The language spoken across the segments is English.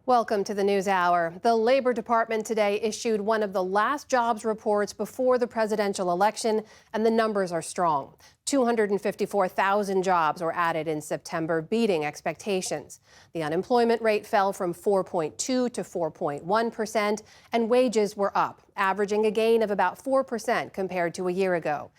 Welcome to the News Hour. The Labor Department today issued one of the last jobs reports before the presidential election, and the numbers are strong. 254,000 jobs were added in September, beating expectations. The unemployment rate fell from 4.2 to 4.1%, and wages were up, averaging a gain of about 4% compared to a year ago.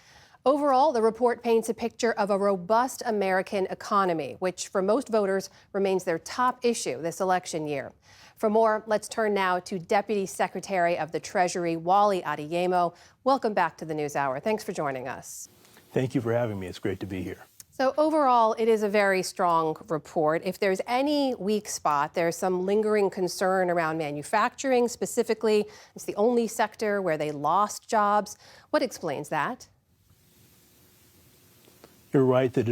Overall, the report paints a picture of a robust American economy, which for most voters remains their top issue this election year. For more, let's turn now to Deputy Secretary of the Treasury, Wally Adeyemo. Welcome back to the News Hour. Thanks for joining us. Thank you for having me. It's great to be here. So overall, it is a very strong report. If there's any weak spot, there's some lingering concern around manufacturing. Specifically, it's the only sector where they lost jobs. What explains that? You're right that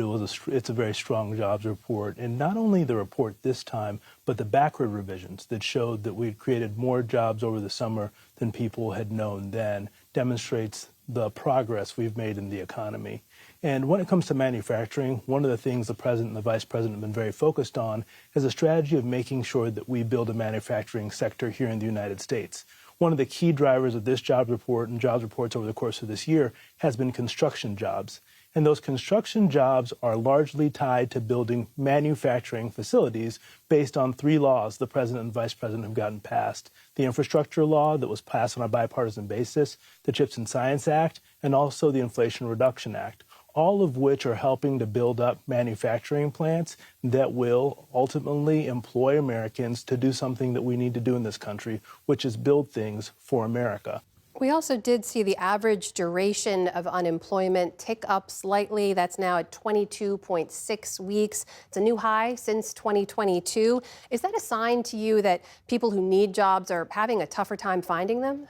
it's a very strong jobs report, and not only the report this time, but the backward revisions that showed that we'd created more jobs over the summer than people had known then demonstrates the progress we've made in the economy. And when it comes to manufacturing, one of the things the president and the vice president have been very focused on is a strategy of making sure that we build a manufacturing sector here in the United States. One of the key drivers of this jobs report and jobs reports over the course of this year has been construction jobs. And those construction jobs are largely tied to building manufacturing facilities based on three laws the president and vice president have gotten passed. The infrastructure law that was passed on a bipartisan basis, the CHIPS and Science Act, and also the Inflation Reduction Act, all of which are helping to build up manufacturing plants that will ultimately employ Americans to do something that we need to do in this country, which is build things for America. We also did see the average duration of unemployment tick up slightly. That's now at 22.6 weeks. It's a new high since 2022. Is that a sign to you that people who need jobs are having a tougher time finding them?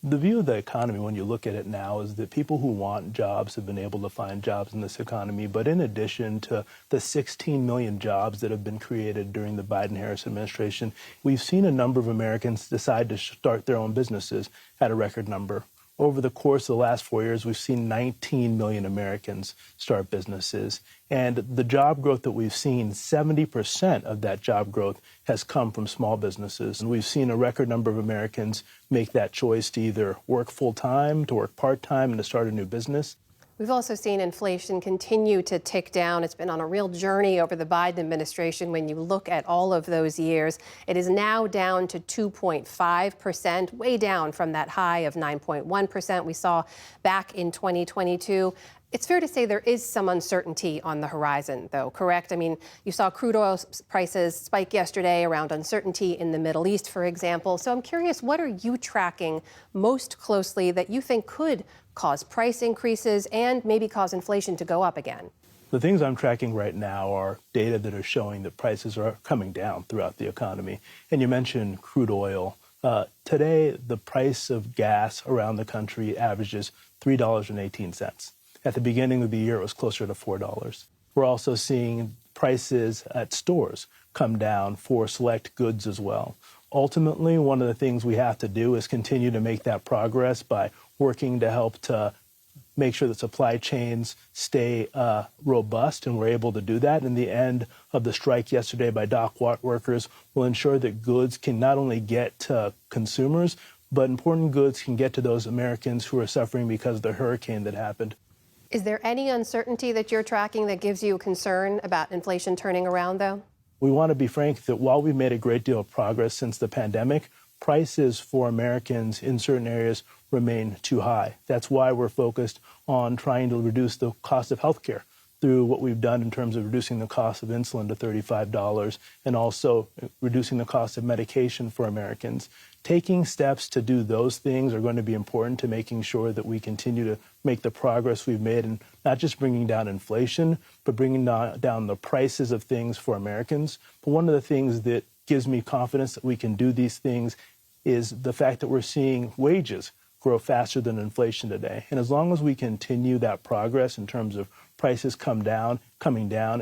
The view of the economy, when you look at it now, is that people who want jobs have been able to find jobs in this economy. But in addition to the 16 million jobs that have been created during the Biden-Harris administration, we've seen a number of Americans decide to start their own businesses at a record number. Over the course of the last 4 years, we've seen 19 million Americans start businesses. And the job growth that we've seen, 70% of that job growth has come from small businesses. And we've seen a record number of Americans make that choice to either work full-time, to work part-time, and to start a new business. We've also seen inflation continue to tick down. It's been on a real journey over the Biden administration. When you look at all of those years, it is now down to 2.5%, way down from that high of 9.1% we saw back in 2022. It's fair to say there is some uncertainty on the horizon, though, correct? I mean, you saw crude oil prices spike yesterday around uncertainty in the Middle East, for example. So I'm curious, what are you tracking most closely that you think could cause price increases and maybe cause inflation to go up again? The things I'm tracking right now are data that are showing that prices are coming down throughout the economy. And you mentioned crude oil. Today, the price of gas around the country averages $3.18. At the beginning of the year, it was closer to $4. We're also seeing prices at stores come down for select goods as well. Ultimately, one of the things we have to do is continue to make that progress by working to help to make sure that supply chains stay robust, and we're able to do that. And the end of the strike yesterday by dock workers will ensure that goods can not only get to consumers, but important goods can get to those Americans who are suffering because of the hurricane that happened. Is there any uncertainty that you're tracking that gives you concern about inflation turning around, though? We want to be frank that while we've made a great deal of progress since the pandemic, prices for Americans in certain areas remain too high. That's why we're focused on trying to reduce the cost of health care through what we've done in terms of reducing the cost of insulin to $35 and also reducing the cost of medication for Americans. Taking steps to do those things are going to be important to making sure that we continue to make the progress we've made in not just bringing down inflation, but bringing down the prices of things for Americans. But one of the things that gives me confidence that we can do these things is the fact that we're seeing wages grow faster than inflation today. And as long as we continue that progress in terms of prices coming down,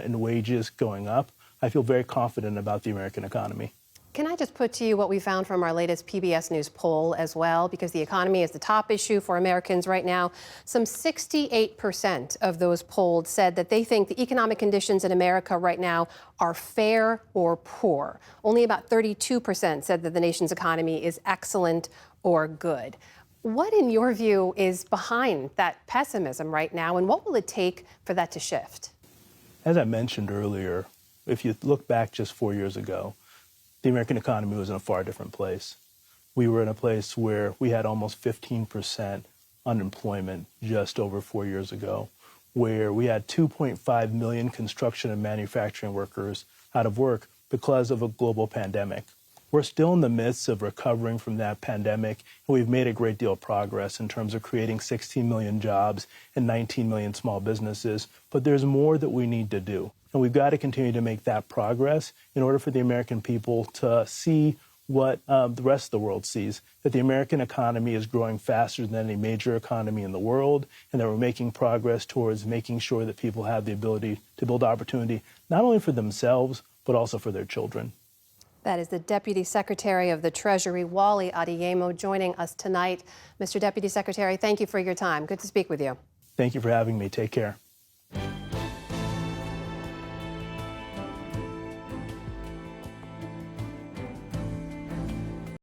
and wages going up, I feel very confident about the American economy. Can I just put to you what we found from our latest PBS News poll as well? Because the economy is the top issue for Americans right now. Some 68% of those polled said that they think the economic conditions in America right now are fair or poor. Only about 32% said that the nation's economy is excellent or good. What, in your view, is behind that pessimism right now, and what will it take for that to shift? As I mentioned earlier, if you look back just 4 years ago, the American economy was in a far different place. We were in a place where we had almost 15% unemployment just over 4 years ago, where we had 2.5 million construction and manufacturing workers out of work because of a global pandemic. We're still in the midst of recovering from that pandemic, and we've made a great deal of progress in terms of creating 16 million jobs and 19 million small businesses, but there's more that we need to do. And we've got to continue to make that progress in order for the American people to see what the rest of the world sees, that the American economy is growing faster than any major economy in the world, and that we're making progress towards making sure that people have the ability to build opportunity, not only for themselves, but also for their children. That is the Deputy Secretary of the Treasury, Wally Adeyemo, joining us tonight. Mr. Deputy Secretary, thank you for your time. Good to speak with you. Thank you for having me. Take care.